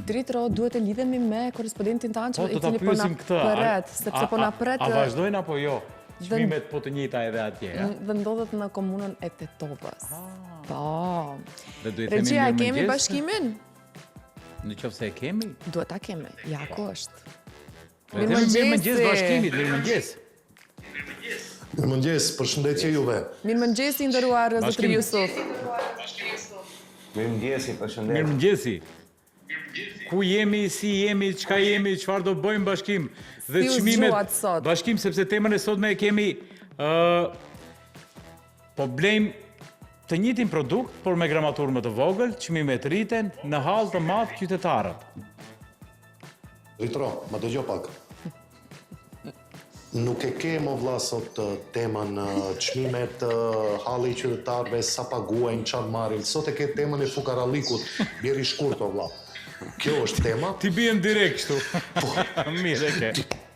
Dritro, duhet të lidhemi me korespondentin tanë që Po, të ta pyesim këtë. sepse po na pret. A vazhdojnë apo jo? Çmimet po të njëjta edhe atje, ja? Dhe ndodhet në komunën e Tetovës. Po. Dhe duhet themi Regjia, kemi mirëmëngjes? bashkimin? Në qoftë se e kemi? Duhet ta kemi. Ja ku është. Mirëmëngjes bashkimit, mirëmëngjes. Mirëmëngjes, përshëndetje juve. Mirëmëngjes i nderuar zotëri Jusuf. Mirëmëngjesi, përshëndetje. Mirëmëngjesi. Ku jemi, si jemi, çka jemi, çfarë do bëjmë bashkim dhe Si u çmimet zgjuat sot? bashkim sepse temën e sotme e kemi po blejmë të njëjtin produkt, por me gramaturë më të vogël, çmimet rriten në hall të madh qytetarët. Ritro, më dëgjo pak. Nuk e ke më vlla sot temën çmimet, halli i qytetarëve, sa paguajnë, çfarë marrin. Sot e ke temën e fukarallikut, bjeri shkurt o vlla. Kjo është tema. Ti bijem direkt kështu. Mirë e ke.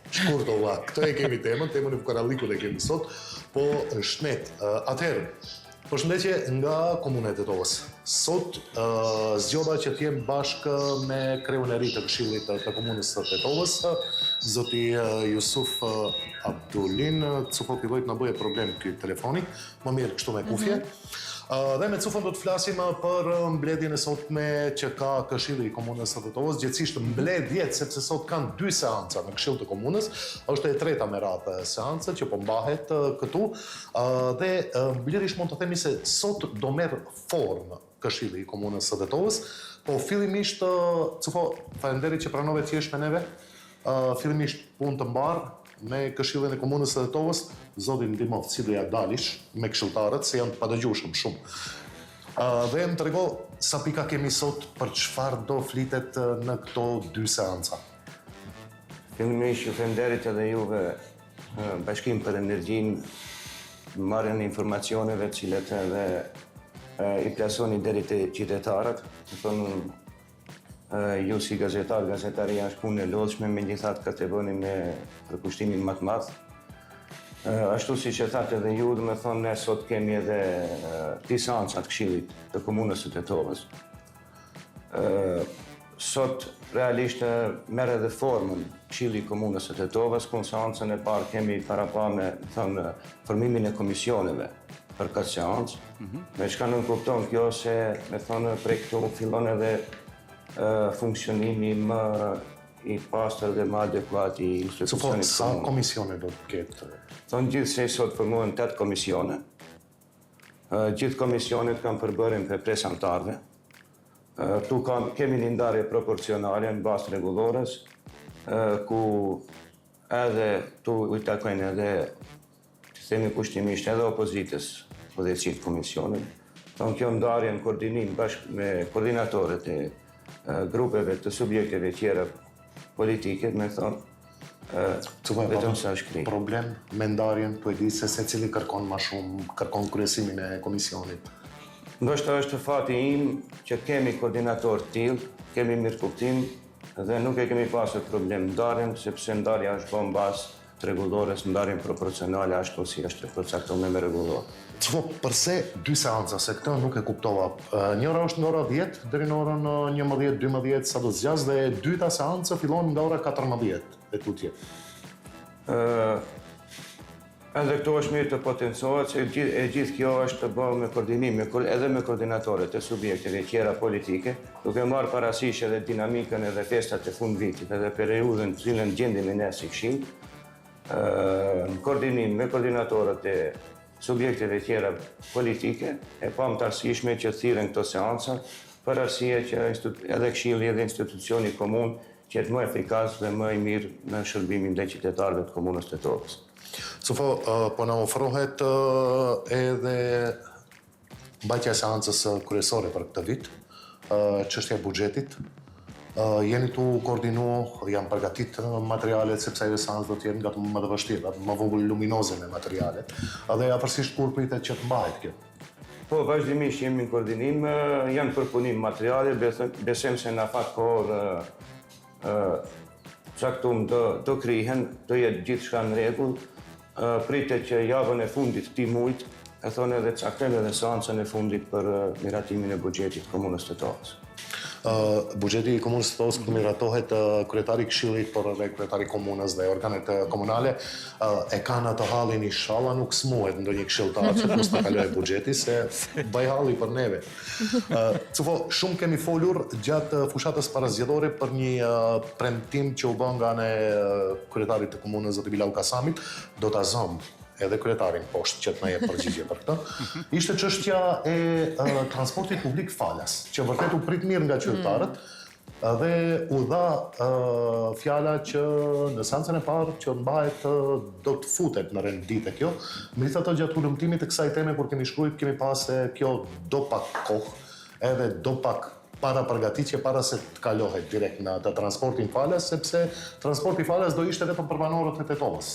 Shkurt o vlla. Këtë e kemi temën e fukarallikut e kemi sot, po shnet. Atëherë, përshëndetje nga komuna e Tetovës. Sot zgjoda që të jem bashkë me kreun e ri të Këshillit të komunës së Tetovës, zoti Jusuf Abdulin, Cufo filloi të na bëje problem ky telefoni, më mirë kështu me kufje. Dhe me Cufon do të flasim për mbledhjen e sotme që ka Këshilli i komunës së Tetovës, gjithsesi mbledhjet sepse sot kanë 2 seanca në Këshill të komunës, është e treta me radhë seancë që po mbahet këtu dhe mbledhërisht mund të themi se sot do merr formë Këshilli i komunës së Tetovës, po fillimisht Cufo, faleminderit që pranove të jesh me neve. Fillimisht punë të mbarë me Këshillin e komunës së Tetovës, zotin ndihmoft si do ja dalish me këshilltarët se janë të padëgjueshëm shumë. Dhe më trego sa pika kemi sot për çfarë do flitet në këto 2 seanca. Fillimisht ju faleminderit edhe juve bashkim për energjinë, marrjen e informacioneve të cilat edhe i plasoni deri te qytetarët. Do thonë ju si gazetar, gazetaria është punë e lodhshme, megjithatë këtë e bëni me përkushtimin më të madh. Ashtu si që thatë edhe ju, dhe me thonë, ne sot kemi edhe disa seanca të Këshillit të komunës së Tetovës. Sot realisht merr edhe formën Këshilli i komunës së Tetovës, ku në seancën e parë kemi parapa me thonë formimin e komisioneve për këtë seancë. Me çka nuk kupton kjo se me thonë prej këtu fillon edhe funksionimi më i pastër dhe më adekuat i institucionit. Sa komisione do të ketë? Thonë gjithsej sot formohen 8 komisione. Gjithë komisionet kanë përbërjen për presantarve. Tu kemi një ndarje proporcionale në bazë rregullores, ku edhe tu i takojnë edhe të themi kushtimisht edhe opozitës udhëheqësit komisionit. Thonë kjo ndarje në koordinim bashkë me koordinatorët e grupeve të subjekteve tjera politike, me thonë, vetëm sa shkri. Problem me ndarjen, po e di se secili kërkon më shumë, kërkon kryesimin e komisionit. Ndoshta është fati im që kemi koordinator të tillë, kemi mirëkuptim dhe nuk e kemi pasur problem ndarjen, sepse ndarja është bën bazë të rregullores, ndarjen proporcionale ashtu si është përcaktuar me rregullor. Cufo, përse 2 seanca, se këtë nuk e kuptova. Njëra është nga ora 10 deri në orën 11-12 sa do zgjas dhe e dyta seanca fillon nga ora 14 e tutje. Edhe këto është mirë të potencohet se e gjithë kjo është të bërë me koordinim, edhe me koordinatorët e subjekteve tjera politike, duke marrë parasysh edhe dinamikën edhe festat e fund vitit, edhe periudhën të cilën gjendemi ne si Këshill, në koordinim me koordinatorët e subjekteve tjera politike, e pam të arsyeshme që thirren këto seanca për arsye që edhe Këshilli edhe institucioni komun që jetë më efikas dhe më i mirë në shërbimin ndaj qytetarëve të komunës së Tetovës. Cufo, po na ofrohet edhe mbajtja e seancës kryesore për këtë vit, çështja e buxhetit. Jeni tu koordinu, janë përgatit materialet, sepse ajo seancë do të jetë nga më të vështirë, më vogël luminoze me materialet. Edhe afërsisht kur pritet që të mbahet kjo? Po, vazhdimisht jemi në koordinim, janë përpunim materiale, besojmë se në fakt kohë caktuar do krihen, do jetë gjithçka në rregull. Pritet që javën e fundit të këtij muaji, e thonë edhe caktojmë edhe seancën e fundit për miratimin e buxhetit të komunës së Tetovës. Buxheti i komunës së Tovës kur miratohet kryetari i këshillit, por edhe kryetari i komunës dhe organet komunale e kanë atë hallin, inshallah nuk smuhet ndonjë këshilltar që mos ta kalojë buxheti se bëj halli për neve. Shumë kemi folur gjatë fushatës parazgjedhore për një premtim që u bë nga ne kryetarit të komunës zoti Bilau Kasamit, do ta zëm edhe kryetarin poshtë që të na jep përgjigje për këtë. Ishte çështja e transportit publik falas, që vërtet u prit mirë nga qytetarët dhe u dha fjala që në seancën e parë që mbahet do të futet në rendite kjo. Megjithatë gjatë hulumtimit të kësaj teme kur kemi shkruajtur kemi pas se kjo do pak kohë, edhe do pak para përgatitje para se të kalohet direkt në atë transportin falas, sepse transporti falas do ishte vetëm për banorët e Tetovës.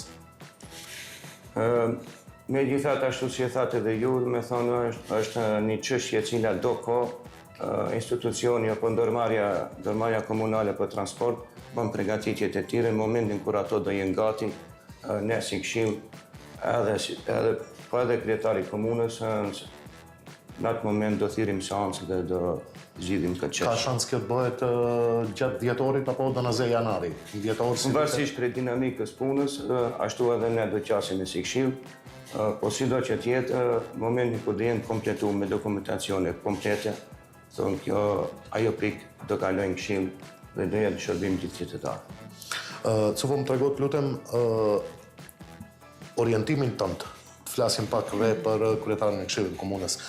Megjithatë ashtu si e thatë edhe ju, me thonë është një çështje e cila do institucioni apo ndërmarrja komunale për transport bën përgatitjet e tjera në momentin kur ato do jenë gati, ne si këshill edhe kryetari i komunës në atë moment do thirrim seancë dhe do zgjidhim këtë çështje. Ka shans kjo të bëhet gjatë dhjetorit apo do në zë janari? Varësisht prej dinamikës punës, ashtu edhe ne do qasim si këshill, po sido që tjetë, momentin kur do jenë kompletuar me dokumentacione komplete, thonë kjo ajo pikë do kalojnë këshill dhe do jetë shërbim gjithë qytetarë. Cufo më tregot lutem orientimin tënd. Flasim pak dhe për kryetarin e këshillit të komunës.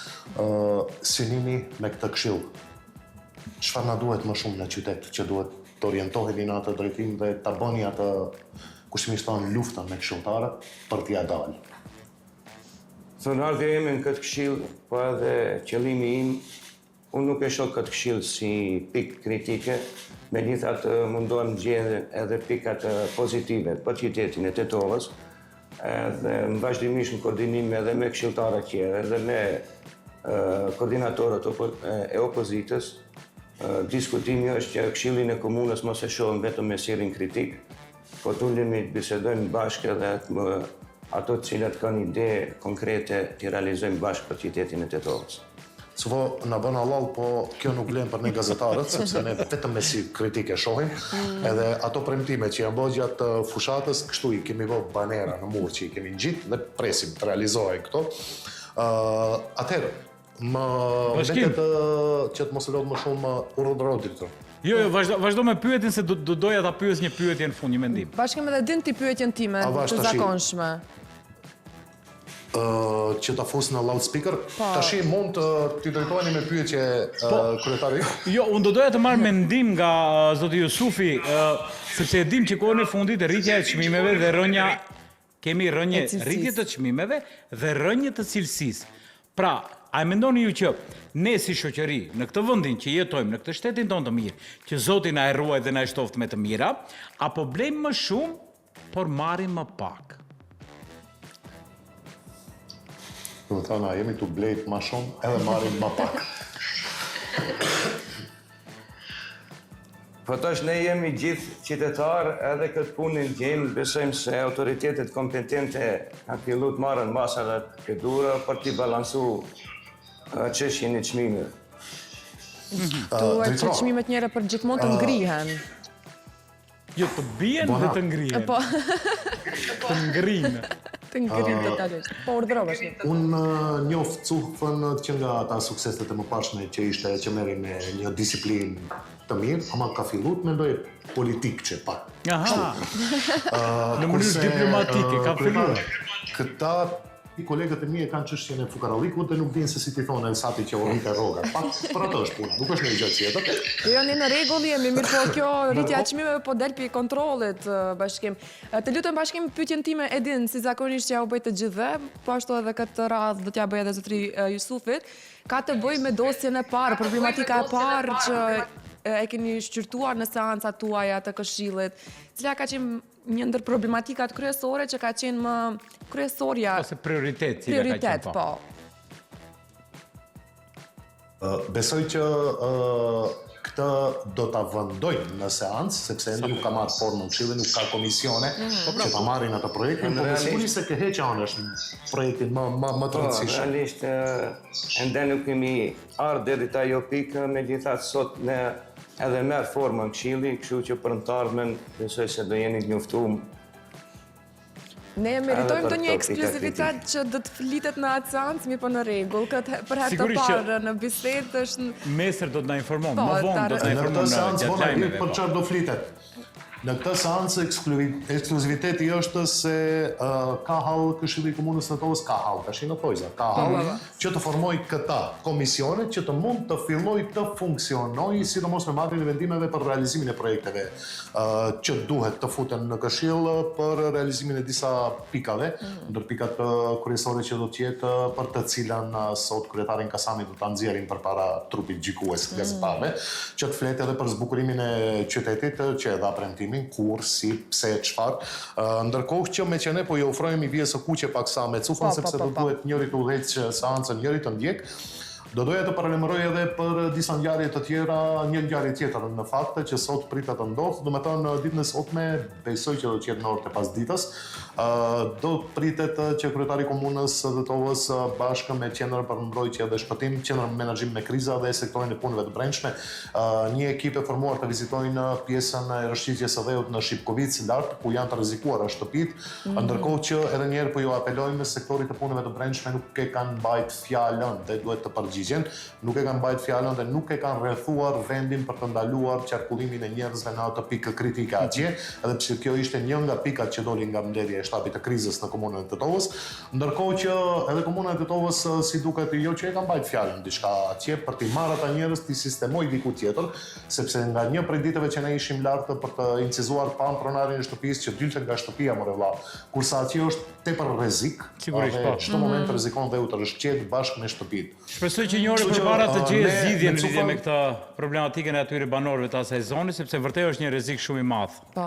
Synimi me këtë këshill. Çfarë na duhet më shumë në qytet që duhet të orientoheni në atë drejtim dhe ta bëni atë kushtimisht tonë luftën me këshilltarët për t'ia dalë? Thonë ardhja ime në këtë këshill, po edhe qëllimi im, unë nuk e shoh këtë këshill si pikë kritike, megjithatë mundohem të gjej edhe pikat pozitive për qytetin e Tetovës, edhe në vazhdimisht në koordinim edhe me këshilltarët tjerë, edhe me koordinatorët e opozitës, diskutimi është që këshillin e komunës mos e shohim vetëm me syrin kritik, po tulemi të bisedojmë bashkë edhe ato të cilat kanë ide konkrete të realizojmë bashkë për qytetin e Tetovës. Cufo, na bën halal, po kjo nuk vlen për ne gazetarët, sepse ne vetëm me si kritike shohim, edhe ato premtime që janë bërë gjatë fushatës, kështu i kemi bërë banera në mur që i kemi ngjitë dhe presim të realizohen këto. Atëherë, më mbetet që të mos e lodh më shumë urdhëro drejtor. Jo, vazhdo me pyetjen se doja ta pyes një pyetje në fund, një mendim. Bashkëm edhe din ti pyetjen time të zakonshme. Që ta fus në loudspeaker, tashi mund t'i drejtoheni me pyetje kryetari? Jo, unë doja të marr mendim nga zoti Jusufi, sepse e dim që kohën e fundit rritja e çmimeve dhe rënja, kemi rritje të çmimeve dhe rënje të cilësisë. Pra, a e mendoni ju që ne si shoqëri në këtë vendin që jetojmë, në këtë shtetin tonë të mirë, që Zoti na e ruaj dhe na e shtoft me të mira, apo blejmë më shumë, por marrim më pak? Do të thënë, jemi të blejt më shumë edhe marrim më pak. Po tash ne jemi gjithë qytetarë edhe këtë punë gjejmë, besojmë se autoritetet kompetente kanë filluar të marrën masat e duhura për t'i balancuar çështjen e çmimeve. Duhet që çmimet njëra për gjithmonë të ngrihen. Jo, të bien dhe të ngrihen. Po. Të ngrihen. Të ngrihen totalisht. Po urdhëro bashkë. Unë njoh Cufën që nga ata sukseset e mëparshme që merri me një disiplinë të mirë, ama ka filluar të mendoj politik që pak. Aha. Në mënyrë diplomatike ka filluar. Këta i kolegët e mi e kanë çështjen e fukarallikut dhe nuk dinë se si t'i thonë Elsati që o rritë rroga. Pak për ato është puna, nuk është në gjë tjetër. Jo, ne në rregull jemi, mirë po kjo rritja e çmimeve po del pi kontrollit bashkim. Të lutem bashkim pyetjen time e din si zakonisht ja u bëj të gjithëve, po ashtu edhe këtë radhë do t'ja bëj edhe zotri Jusufit, ka të bëjë me dosjen e parë, problematika e parë që e keni shqyrtuar në seancat tuaja të këshillit, cila ka qenë një ndër problematikat kryesore që ka qenë më kryesorja. Ose prioritet, cila ka qenë po. Besoj që këtë do ta vendojnë në seancë, sepse ende nuk ka marrë formën këshilli, nuk ka komisione që ta marrin atë projektin, por sigurisht se këheqja është projektin më të rëndësishëm. Realisht, ende nuk kemi ardhur deri te ajo pikë, megjithatë sot ne edhe merr formën këshilli, kështu që për në të ardhmen besoj se do jeni të njoftuar. Ne meritojmë për të një këto ekskluzivitet që do të flitet në atë seancë, mi po në rregull. Këtë për herë të Sigurisht që- parë në bisedë është Mesër do të na informon, Po, më vonë do të na Në këtë informon seancë gjatë bona lajmeve. për çfarë do flitet. Në këtë seancë ekskluziviteti është se ka hall Këshilli i Komunës së Tovës, ka hall, tash në Tojza, ka hall që të formoj këta komisione që të mund të filloj të funksionojë, sidomos me marrjen e vendimeve për realizimin e projekteve që duhet të futen në Këshill për realizimin e disa pikave, ndër pikat kryesore që do të jetë për të cilën sot kryetarin Kasami do ta nxjerrin përpara trupit gjykues gazetarëve, që të fletë edhe për zbukurimin e qytetit që e dha premtimin kur, si, pse, çfarë. Ndërkohë që me që ne po i ofrojmë i vjes së kuqe paksa me cufën, sepse do duhet njëri të udhëheqë seancën, njëri të ndjek. Do doja të paralajmëroj edhe për disa ngjarje të tjera, një ngjarje tjetër në fakt që sot pritet të ndodhë, do të thonë ditën e sotme besoj që do të jetë në orët e pasditës, do pritet që kryetari i komunës së Tovës bashkë me qendrën për mbrojtje dhe shpëtim, qendrën menaxhim me kriza dhe sektorin e punëve të brendshme, një ekip e formuar të vizitojnë pjesën e rrëshqitjes së dheut në Shipkovic lart, ku janë të rrezikuara shtëpitë, ndërkohë që edhe një herë po ju apelojmë sektorit të punëve të brendshme nuk e kanë mbajt fjalën dhe duhet të përgjigjen, nuk e kanë mbajt fjalën dhe nuk e kanë rrethuar vendin për të ndaluar qarkullimin e njerëzve në atë pikë kritike atje, edhe pse kjo ishte një nga pikat që doli nga mbledhja e shtabit të krizës në komunën e Tetovës, ndërkohë që edhe komuna e Tetovës si duket jo që e ka mbajt fjalën diçka atje për të marrë ata njerëz të sistemoj diku tjetër, sepse nga një prej ditëve që ne ishim lart për të incizuar pan pronarin e shtëpisë që dilte nga shtëpia more vëlla, kurse atje është tepër rrezik, Sigurisht, dhe po. çdo moment rrezikon dhe u të rrshqet bashkë me shtëpitë. Shpresoj që një orë Kështu që, përpara të gjejë ne- zgjidhje në me lidhje cufën- me këtë problematikën e atyre banorëve të asaj zone, sepse vërtet është një rrezik shumë i madh. po.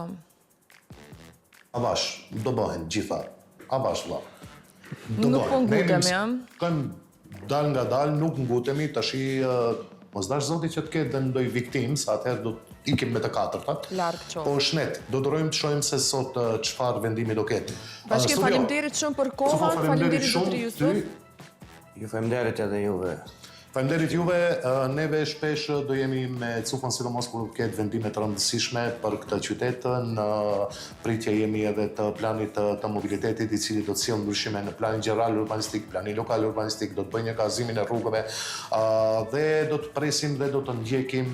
Avash, do bëhen gjitha. Avash, vëlla. Nuk po ngutemi, ja. Këm dal nga dal, nuk ngutemi, tashi mos dash zoti që të ketë dhe ndoj viktim, sa atëherë do të ikim me të katërtat. Larg qoftë. Po shnet, do durojmë të shohim se sot çfarë vendimi do ketë. Bashkim, Studio, faleminderit shumë për Sufa, kohën, faleminderit shumë zotri Jusuf. ty. Ju faleminderit edhe juve. Faleminderit juve, neve shpesh do jemi me cufën sidomos kur ketë vendime të rëndësishme për këtë qytet, në pritje jemi edhe të planit të mobilitetit i cili do të sjellë ndryshime në planin gjeneral urbanistik, planin lokal urbanistik, do të bëjë një gazimin e rrugëve dhe do të presim dhe do të ndjekim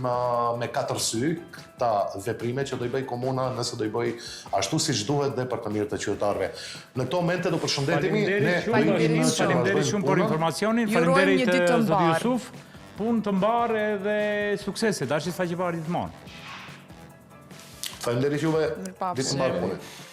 me katër sy këta veprime që do i bëj komuna nëse do i bëj ashtu siç duhet dhe për të mirë të qytetarëve. Në këto momente do përshëndetemi, ne Faleminderit shumë. Faleminderit shumë për informacionin, Ju urojmë faleminderit një ditë të zoti mbarë. Jusuf, punë të mbarë dhe suksese, dashit faqe parë gjithmonë. Faleminderit juve, Mirëpafshim. ditë të mbarë punë.